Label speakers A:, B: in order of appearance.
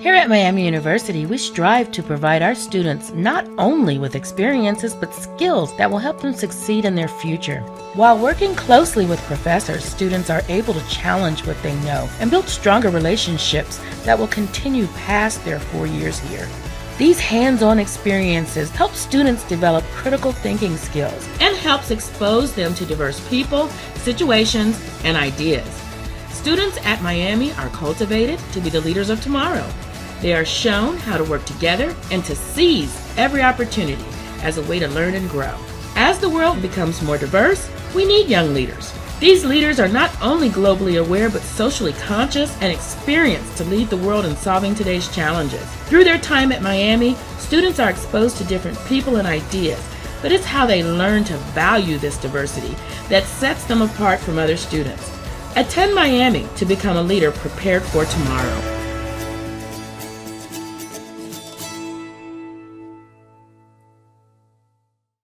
A: Here at Miami University, we strive to provide our students not only with experiences, but skills that will help them succeed in their future. While working closely with professors, students are able to challenge what they know and build stronger relationships that will continue past their 4 years here. These hands-on experiences help students develop critical thinking skills and helps expose them to diverse people, situations, and ideas. Students at Miami are cultivated to be the leaders of tomorrow. They are shown how to work together and to seize every opportunity as a way to learn and grow. As the world becomes more diverse, we need young leaders. These leaders are not only globally aware, but socially conscious and experienced to lead the world in solving today's challenges. Through their time at Miami, students are exposed to different people and ideas, but it's how they learn to value this diversity that sets them apart from other students. Attend Miami to become a leader prepared for tomorrow.